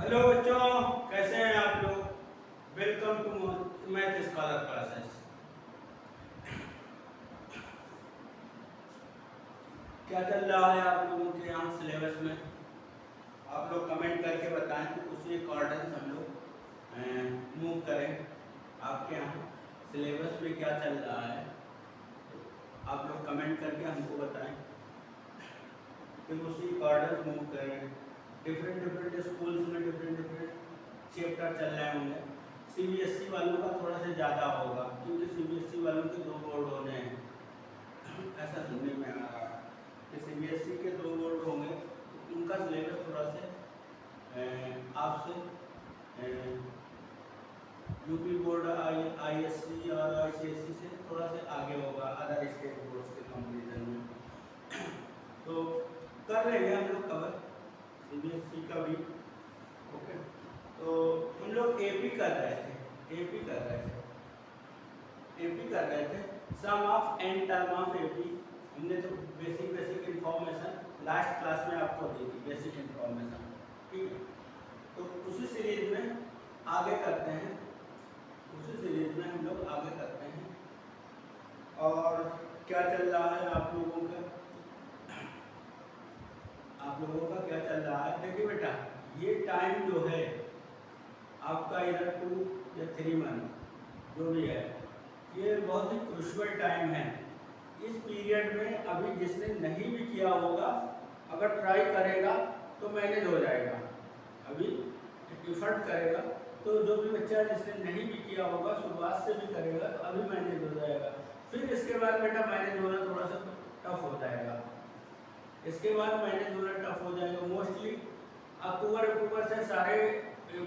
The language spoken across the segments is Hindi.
हेलो बच्चों, कैसे हैं आप लोग। Welcome to math scholar classes. क्या चल रहा है आप लोगों के यहाँ सिलेबस में? आप लोग कमेंट करके बताएं, उसी अकॉर्डिंग हम लोग मूव करें। आपके यहाँ सिलेबस में क्या चल रहा है आप लोग कमेंट करके हमको बताएं, फिर उसी अकॉर्डिंग मूव करें। डिफरेंट स्कूल्स में डिफरेंट चैप्टर चल रहे होंगे। सीबीएसई वालों का थोड़ा सा ज़्यादा होगा, क्योंकि सीबीएसई वालों के 2 बोर्ड होने हैं। ऐसा सुनने में आ रहा है कि सीबीएसई के 2 बोर्ड होंगे, तो उनका सिलेबस थोड़ा सा आपसे यूपी बोर्ड आईएससी और आईसीएसई से थोड़ा सा आगे होगा अदर स्टेट बोर्ड्स के कंपेरिजन में। तो कर लेंगे हम लोग कवर सीबीएसई का भी। ओके, तो हम लोग एपी कर रहे थे sum of n term of AP. हमने तो बेसिक इंफॉर्मेशन लास्ट क्लास में आपको दी थी, बेसिक इंफॉर्मेशन। ठीक है, तो उसी सीरीज में आगे करते हैं, और क्या चल रहा है आप लोगों का क्या चल रहा है। देखिए बेटा, ये टाइम जो है आपका इधर 2 या 3 मंथ जो भी है, ये बहुत ही क्रूशियल टाइम है। इस पीरियड में अभी जिसने नहीं भी किया होगा, अगर ट्राई करेगा तो मैनेज हो जाएगा। अभी एफर्ट करेगा तो जो भी बच्चा जिसने नहीं भी किया होगा, शुरुआत से भी करेगा तो अभी मैनेज हो जाएगा। फिर इसके बाद बेटा मैनेज होना थोड़ा सा टफ हो जाएगा। मोस्टली अक्टूबर से सारे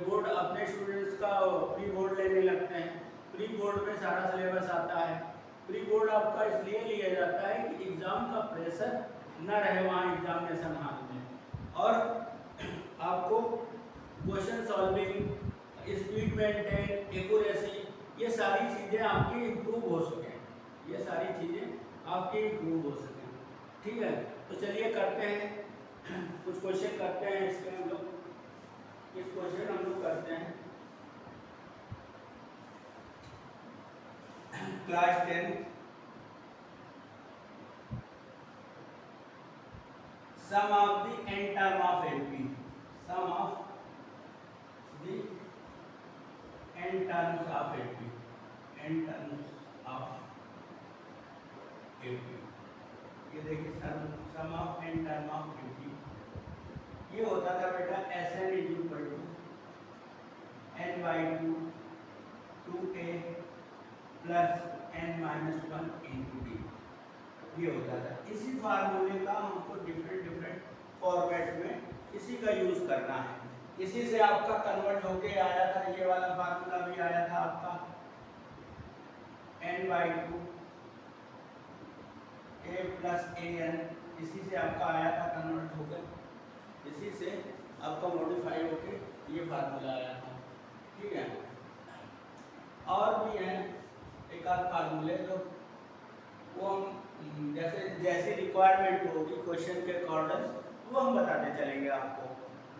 बोर्ड अपने स्टूडेंट्स का प्री बोर्ड लेने लगते हैं। प्री बोर्ड में सारा सिलेबस आता है। प्री बोर्ड आपका इसलिए लिया जाता है कि एग्ज़ाम का प्रेशर न रहे वहाँ एग्जामिनेशन हॉल में, और आपको question solving, speed maintain, accuracy, ये सारी चीज़ें आपकी इम्प्रूव हो सकें। ठीक है, तो चलिए करते हैं कुछ क्वेश्चन करते हैं। इसके हम लोग इस क्वेश्चन हम लोग करते हैं class 10 sum of the n term of AP. Sum of the n terms of AP. ये देखिए, sum of n term of AP ये होता था बेटा Sn is equal to n/2 2a plus n-1 into डी। ये होता था। इसी फार्मूले का हमको डिफरेंट फॉर्मेट में इसी का यूज करना है। इसी से आपका कन्वर्ट होके आया था, ये वाला फार्मूला भी आया था आपका n/2 a प्लस an। इसी से आपका आया था कन्वर्ट होकर, इसी से आपका मॉडिफाई होके ये फार्मूला आया था। ठीक है, और भी हैं एक आध फार्मूले जो वो हम जैसे रिक्वायरमेंट होगी क्वेश्चन के अकॉर्डिंग वो हम बताते चलेंगे आपको।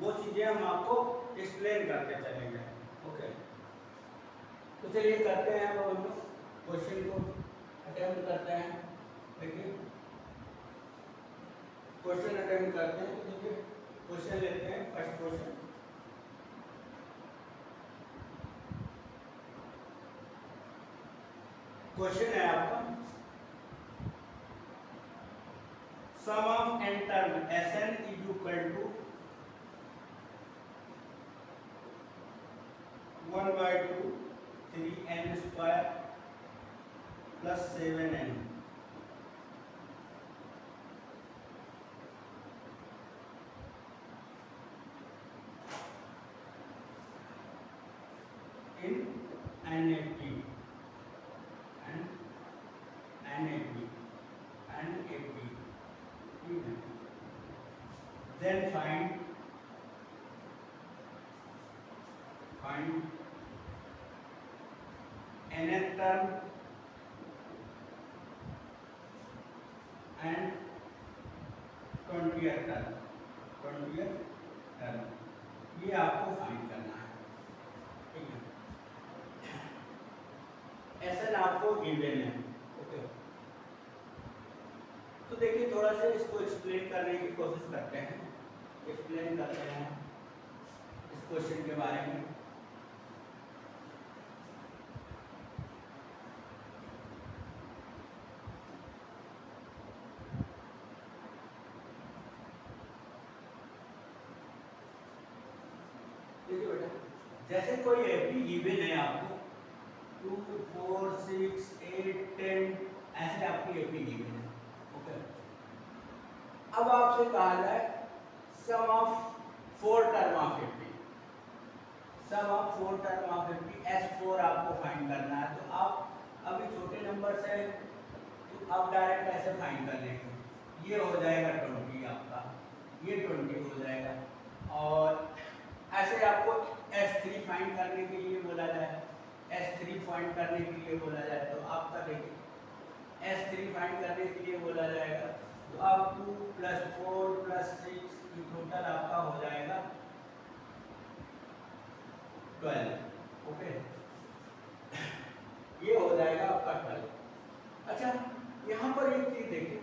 वो चीज़ें हम आपको एक्सप्लेन करते चलेंगे। ओके, तो चलिए करते हैं। वो हम लोग क्वेश्चन को अटेम्प्ट करते हैं। देखिए, क्वेश्चन अटेम्प्ट करते हैं। तो देखिए, क्वेश्चन लेते हैं। फर्स्ट क्वेश्चन है आपका, sum of n term Sn is equal to 1/2 3n square plus 7n in NAP and NAP and AP. Then find nth term and 20th term। ये आपको फाइंड करना है, ठीक है। एसएन आपको गिवन है, ओके। तो देखिए थोड़ा सा इसको एक्सप्लेन करने की कोशिश करते हैं, एक्सप्लेन करते हैं इस क्वेश्चन के बारे में। देखिए बेटा, जैसे कोई एपी गिवन है आपको 2 4 6 8 10 ऐसे आपकी एपी गिवन है, ओके। अब आपसे कहा जाए sum of 4 term of AP, sum of 4 term of AP S4 आपको फाइंड करना है। तो आप अभी छोटे नंबर से तो आप डायरेक्ट ऐसे फाइंड कर लेंगे, ये हो जाएगा 20 आपका, ये 20 हो जाएगा। और ऐसे आपको S3 फाइंड करने के लिए बोला जाए, S3 फाइंड करने के लिए बोला जाए तो आपका देखिए S3 फाइंड करने के लिए बोला जाएगा तो आप 2 + 4 + 6 टोटल आपका हो जाएगा 12, ओके। ये हो जाएगा आपका 12। अच्छा यहाँ पर एक चीज देखिए,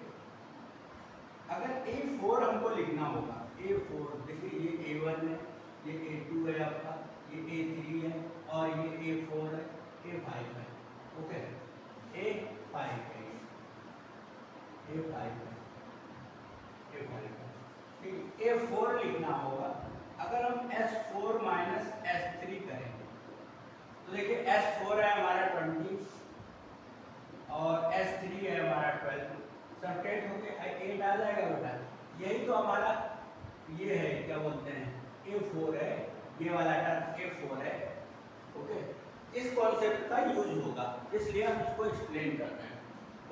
अगर A4 हमको लिखना होगा, A4 देखिए ये A1 है, ये A2 है आपका, ये A3 है और ये A4 है, A5 है, ओके। A5 है, A5 है, A5 है, ठीक। A4 लिखना होगा। अगर हम S4 - S3 करें तो देखिए S4 है हमारा 20 और S3 है हमारा 12, सबट्रैक्ट होके 8 आ जाएगा बेटा। यही तो हमारा ये है, क्या बोलते हैं, A4 है, ये वाला टर्म A4 है, ओके। इस कॉन्सेप्ट का यूज होगा, इसलिए हम इसको एक्सप्लेन कर रहे हैं,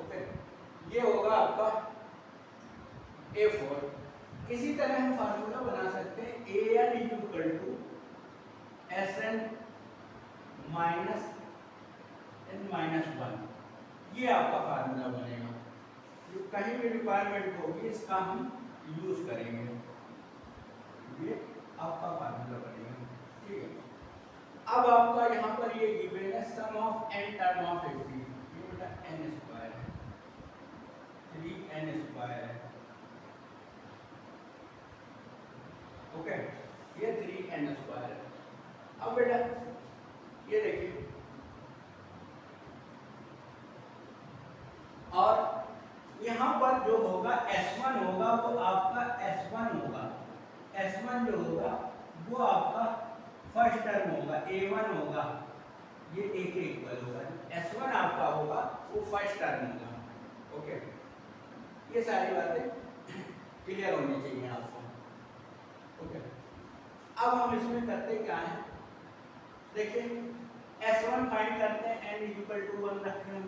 ओके। ये होगा आपका A4। इसी तरह हम फार्मूला बना सकते हैं AN = SN - N-1, ये आपका फार्मूला बनेगा। जो कहीं भी रिक्वायरमेंट होगी इसका हम यूज करेंगे, ये आपका फार्मूला बनेगा, ठीक है। अब आपका यहाँ पर ये गिवन है sum of n term of AP, ये बेटा n² है, 3n² है, ओके। ये 3n² है। अब बेटा ये देखिए, और यहाँ पर जो होगा S1 होगा वो आपका S1 होगा, S1 जो होगा वो आपका फर्स्ट टर्म होगा, A1 होगा, ये A के इक्वल होगा। S1 आपका होगा वो फर्स्ट टर्म होगा, ओके। ये सारी बातें क्लियर होनी चाहिए आपको, ओके। अब हम इसमें करते क्या है, देखिए S1 फाइंड करते हैं, n = 1 रखते हैं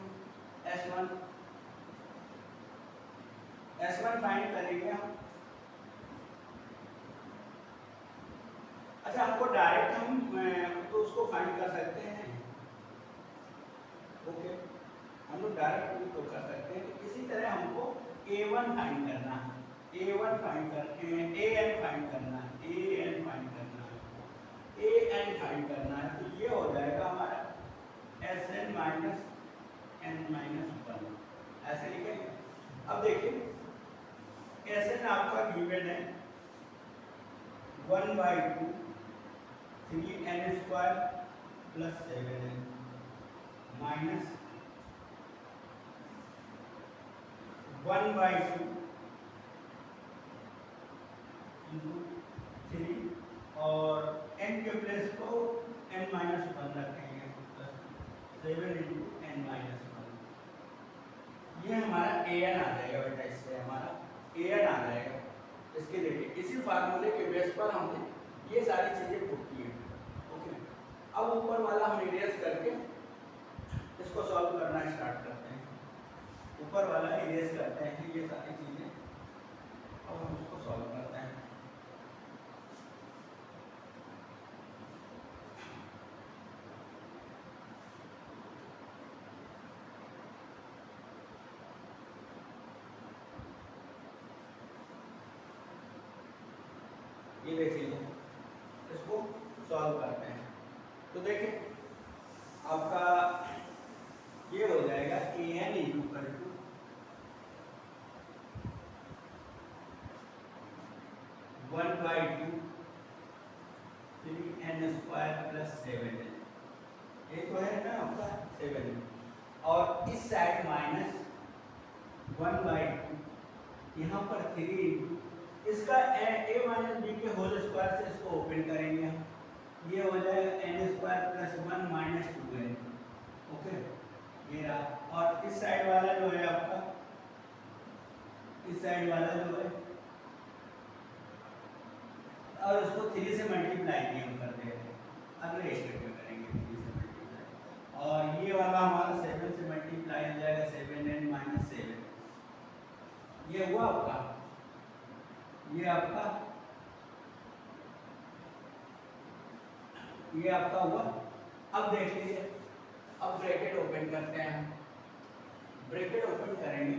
S1 फाइंड करेंगे हम। अच्छा हमको डायरेक्ट हम तो उसको फाइंड कर सकते हैं, ओके। हम लोग डायरेक्ट भी तो कर सकते हैं। तो इसी तरह हमको A1 फाइंड करना है, A1 फाइंड करते हैं, AN फाइंड करना है, AN फाइंड करना है, AN फाइंड करना है। तो ये हो जाएगा हमारा SN - N-1, ऐसे लिखेंगे। अब देखिए SN आपका गिवन है 1/2 3n² + 7n माइनस 1/2 × 3 और n के प्लेस को n-1 रखेंगे, 7 × n-1। ये हमारा AN आ जाएगा बेटा, इससे हमारा AN आ जाएगा। इसके देखिए इसी फार्मूले के बेस पर हमने ये सारी चीजें पुट की हैं, ओके। अब ऊपर वाला हम इरेज करके इसको सॉल्व करना स्टार्ट करते हैं, ऊपर वाला इरेज करते हैं ये सारी चीजें, अब हम इसको सॉल्व करते हैं। ये देख लीजिए, इसको सॉल्व करते हैं। तो देखिए आपका ये हो जाएगा an equal to 1/2 3n square plus 7n, ये तो है ना आपका 7n, और इस साइड माइनस 1/2, यहाँ पर 3 इंटू इसका a माइनस बी के होल स्क्वायर से इसको ओपन करेंगे हम, ये हो जाएगा n square plus 1 minus 2n। Okay, ये रहा। और इस साइड वाला जो है आपका, इस साइड वाला जो है, और उसको 3 से मल्टीप्लाई किए हम कर दे रहे हैं, अगले स्टेप में करेंगे 3 से मल्टीप्लाई, और ये वाला हमारा 7 से मल्टीप्लाई हो जाएगा 7n माइनस 7, ये हुआ आपका, ये आपका हुआ। अब देख लीजिए, अब ब्रैकेट ओपन करते हैं, ब्रैकेट ओपन करेंगे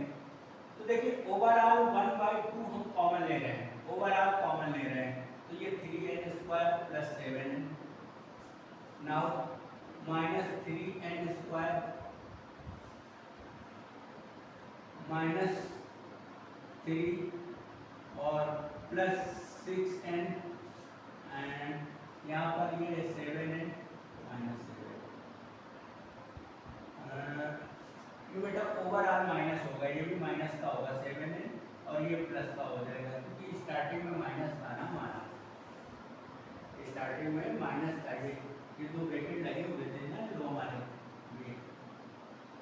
तो देखिए ओवरऑल 1/2 हम कॉमन ले रहे हैं, ओवरऑल कॉमन ले रहे हैं, तो ये 3n square plus 7n, now minus 3n square minus 3 और प्लस 6n, एंड यहाँ पर ये 7n माइनस 7, ये बेटा ओवरऑल माइनस होगा, ये भी माइनस का होगा 7n, और ये प्लस का हो जाएगा, क्योंकि स्टार्टिंग में माइनस था ना हमारा, स्टार्टिंग में माइनस था। ये दो ब्रैकेट लगे हुए थे ना जो हमारे,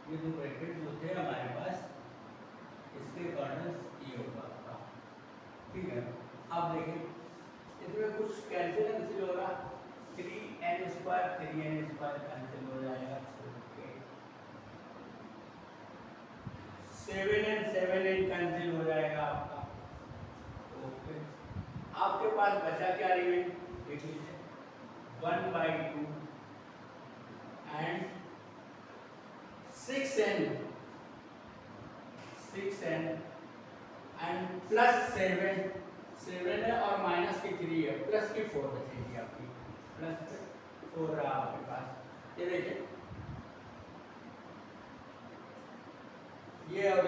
ये दो ब्रैकेट जो थे हमारे पास, इसके अकॉर्डिंग ये होगा आपका, ठीक है। अब देखिए इसमें कुछ कैंसिल हो रहा, 3n स्क्वायर कैंसिल हो जाएगा, 7n कैंसिल हो जाएगा आपका। ओके, आपके पास बचा क्या रिमेन, देख लीजिए 1/2 एंड 6n एंड प्लस 7 है और माइनस की 3 है, प्लस की 4 बचेगी आपकी, प्लस 4 रहा आपके पास। ये देखिए ये और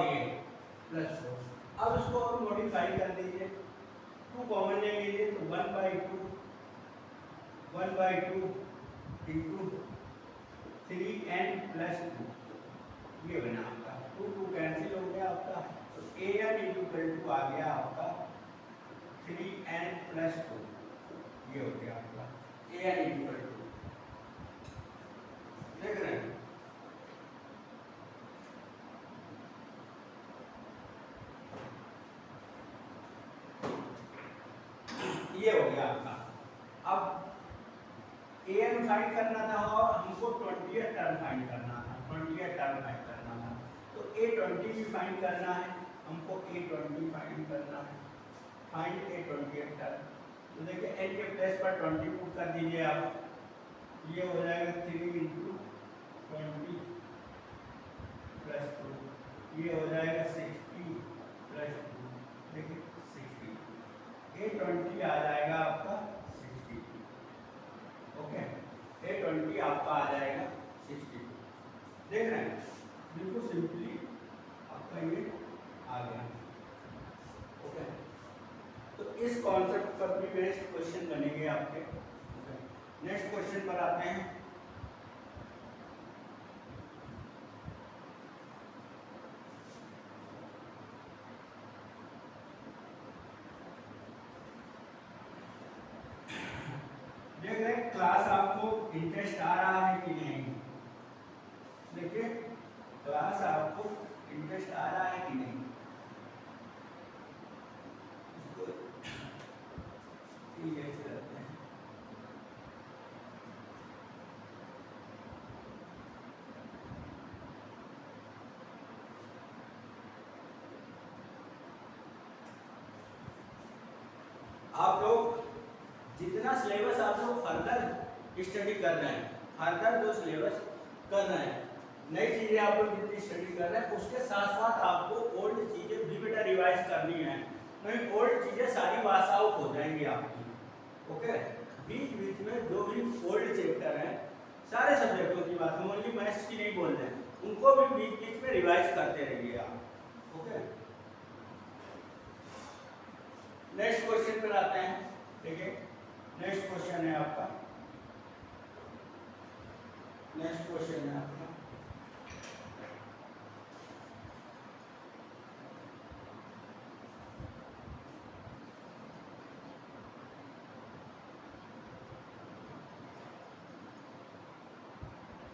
ये प्लस 4। अब इसको आप मॉडिफाई कर दीजिए, 2 कॉमन ले लीजिए, तो 1/2 इंटू 3n प्लस 2, ये बना आपका, 2 कैंसिल हो गया आपका, तो an इक्वल टू आ गया आपका 3n प्लस 2, ये हो गया आपका an इक्वल टू, देख रहे हैं। ये हो गया आपका। अब an फाइंड करना था और हमको 20th टर्म फाइंड करना था, 20th टर्म फाइंड करना था, तो a20 भी फाइंड करना है हमको, a20 फाइंड करना है, फाइंड a20th टर्म। तो देखिए n के प्लेस पर 20 पुट कर दीजिए आप, ये हो जाएगा 3 इंटू 20 प्लस 2, ये हो जाएगा 60 प्लस 2, देखिए 60, a20 आ जाएगा आपका 60, ओके, a20 आपका आ जाएगा 60, देख रहे हैं, बिल्कुल सिंपली आपका ये आ गया, ओके। तो इस कॉन्सेप्ट पर भी नेक्स्ट क्वेश्चन बनेंगे आपके, ओके। नेक्स्ट क्वेश्चन पर आते हैं। देख रहे हैं क्लास आपको इंटरेस्ट आ रहा है कि नहीं, देखिए क्लास आपको इंटरेस्ट आ रहा है कि नहीं, ठीक है करते हैं। आप लोग जितना सिलेबस आप लोग फर्दर स्टडी कर रहे हैं, फर्दर जो सिलेबस कर रहे हैं, नई चीज़ें आप लोग जितनी स्टडी कर रहे हैं, उसके साथ साथ आपको ओल्ड चीज़ें भी बेटा रिवाइज करनी है, नहीं ओल्ड चीज़ें सारी वाश आउट हो जाएंगी आपकी, ओके। बीच बीच में जो भी ओल्ड चैप्टर हैं, सारे सब्जेक्टों की बात हम ओनली मैथ्स की नहीं बोल रहे हैं, उनको भी बीच बीच में रिवाइज करते रहिए आप। ओके, नेक्स्ट क्वेश्चन पर आते हैं। ठीक है, नेक्स्ट क्वेश्चन है आपका, नेक्स्ट क्वेश्चन है आपका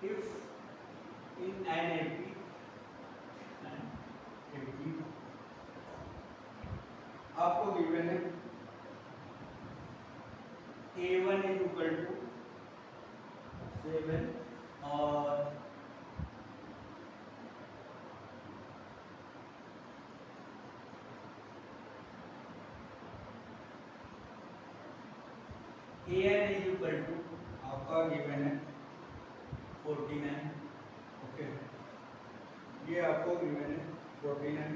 if in an AP आपको गिवन है A1 इज इक्वल टू 7 और AN इज इक्वल टू आपका गिवन है 49। ओके, ये आपको गिवन है 49।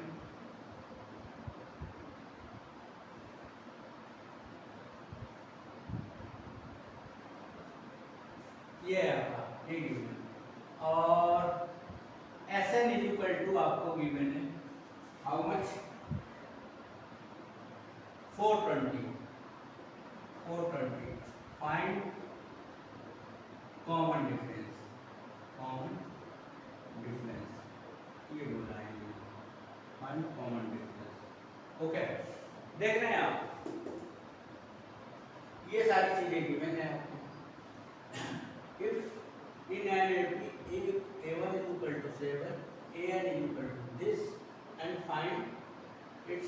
ये है आपका ये गिवन, और SN इज इक्वल टू आपको गिवन है how much 420। Find common difference, common difference ये बोला है, फाइंड कॉमन डिफरेंस। ओके, देख रहे हैं आप, ये सारी चीजें गिवन है आपको। If in an AP A1 is equal to 7, AN is equal to this and find its,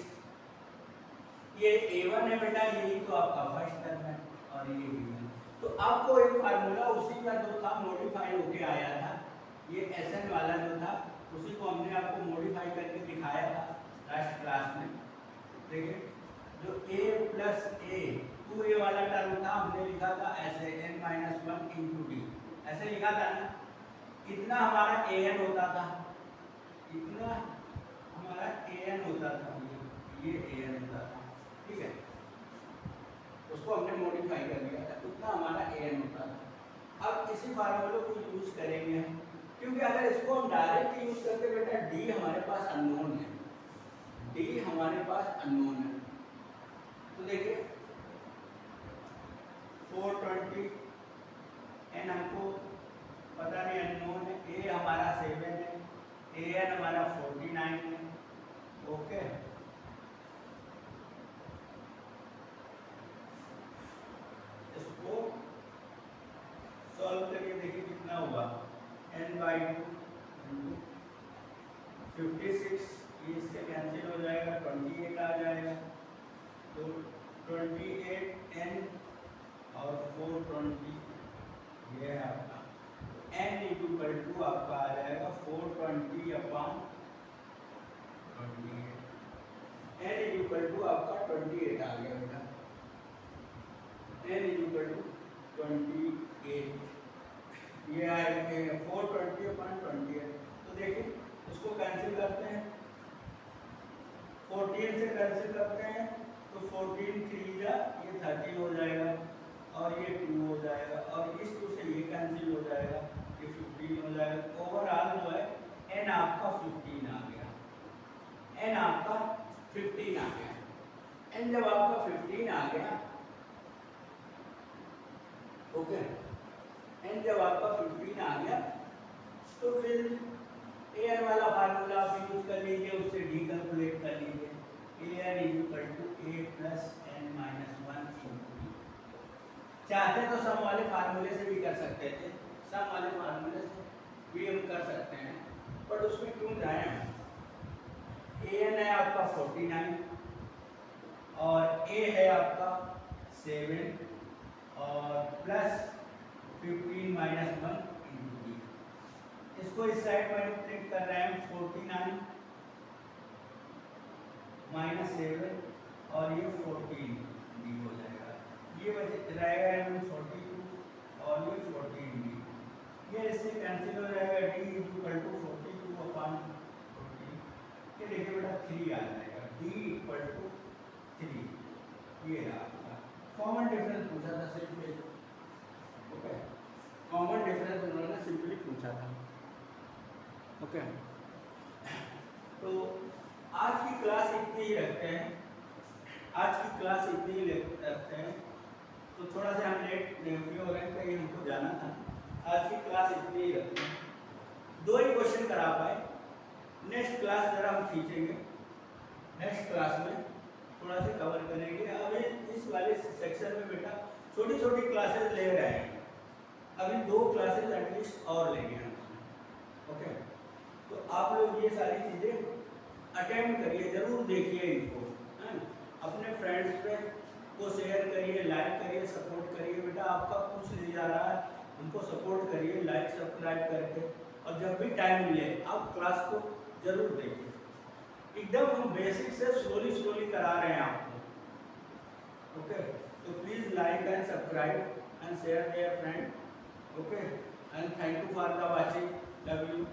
ये A1 है बेटा, यही तो आपका फर्स्ट टर्म है और ये गिवन। तो आपको एक फार्मूला उसी का जो था मॉडिफाई होके आया था, ये SN वाला जो था उसी को हमने आपको मॉडिफाई करके दिखाया था लास्ट क्लास में। देखिए, जो A प्लस A 2A वाला टर्म था, हमने लिखा था ऐसे n-1 इंटू डी, ऐसे लिखा था ना। इतना हमारा AN होता था, इतना हमारा AN होता था, ये AN होता था। ठीक है, उसको हमने मॉडिफाई कर दिया था, इतना हमारा AN होता था। अब इसी फार्मूले को यूज करेंगे हम, क्योंकि अगर इसको हम डायरेक्ट यूज करते बेटा D हमारे पास अननोन है, D हमारे पास अननोन है। तो देखिए 420 n हमको पता नहीं अननोन है, A हमारा 7 है, AN हमारा 49 है। ओके, इसको सॉल्व करिए, देखिए कितना हुआ n/2 56, ये इससे कैंसिल हो जाएगा, 28 आ जाएगा। तो 28 n और 420 ये है आपका n इक्वल टू आपका आ जाएगा 420 अपॉन 28, n इक्वल टू आपका 28 आ गया बेटा, n इक्वल टू 28, ये आएगा 420 अपॉन 28। तो देखिए इसको कैंसिल करते हैं, 14 से कैंसिल करते हैं तो 14 3 जा ये 30 हो जाएगा और ये 2 हो जाएगा, और इस 2 से ये कैंसिल हो जाएगा, ये 15 हो जाएगा। ओवरऑल जो है n आपका 15 आ गया, n आपका 15 आ गया। n जब आपका 15 आ गया, ओके, n जब आपका 15 आ गया तो फिर AN वाला फार्मूला आप यूज कर लीजिए, उससे D कैलकुलेट कर लीजिए। AN equal to A plus n-1 into D। चाहते तो सम वाले फार्मूले से भी कर सकते थे, सम वाले फार्मूले से भी हम कर सकते हैं, बट उसमें क्यों जाए हम। AN है आपका 49 और A है आपका 7 और प्लस 15 माइनस 1 इंटू डी। इसको इस साइड मल्टीप्लिकेट कर रहे हैं, 49 माइनस 7 और ये 14 डी हो जाएगा, ये बच रहेगा 42 और ये 14 डी, ये इससे कैंसिल हो जाएगा, डी इक्वल टू 42 अपॉन 14, ये देखिए बेटा 3 आ जाएगा, डी इक्वल टू 3, ये रहा आपका कॉमन डिफरेंस पूछा था सिंपली। ओके, कॉमन डिफरेंस उन्होंने सिंपली पूछा था। ओके, तो आज की क्लास इतनी ही रखते हैं, आज की क्लास इतनी ही रखते हैं। तो थोड़ा सा हम लेट भी हो गए, कहीं हमको जाना था। आज की क्लास इतनी ही रखते हैं, 2 ही क्वेश्चन करा पाए। नेक्स्ट क्लास जरा हम खींचेंगे, नेक्स्ट क्लास में थोड़ा सा कवर करेंगे। अभी इस वाले सेक्शन में बेटा छोटी छोटी क्लासेस ले रहे हैं, अभी 2 क्लासेस एटलीस्ट और लेंगे हम। ओके, तो आप लोग ये सारी चीज़ें अटेंड करिए, जरूर देखिए इनको, है अपने फ्रेंड्स पे को शेयर करिए, लाइक करिए, सपोर्ट करिए। बेटा आपका कुछ नहीं जा रहा है, हमको सपोर्ट करिए लाइक सब्सक्राइब करके, और जब भी टाइम मिले आप क्लास को जरूर देखिए। एकदम हम बेसिक से स्लोली करा रहे हैं आपको। ओके, तो please like and subscribe and share their friend. Okay, and thank you for the watching, love you.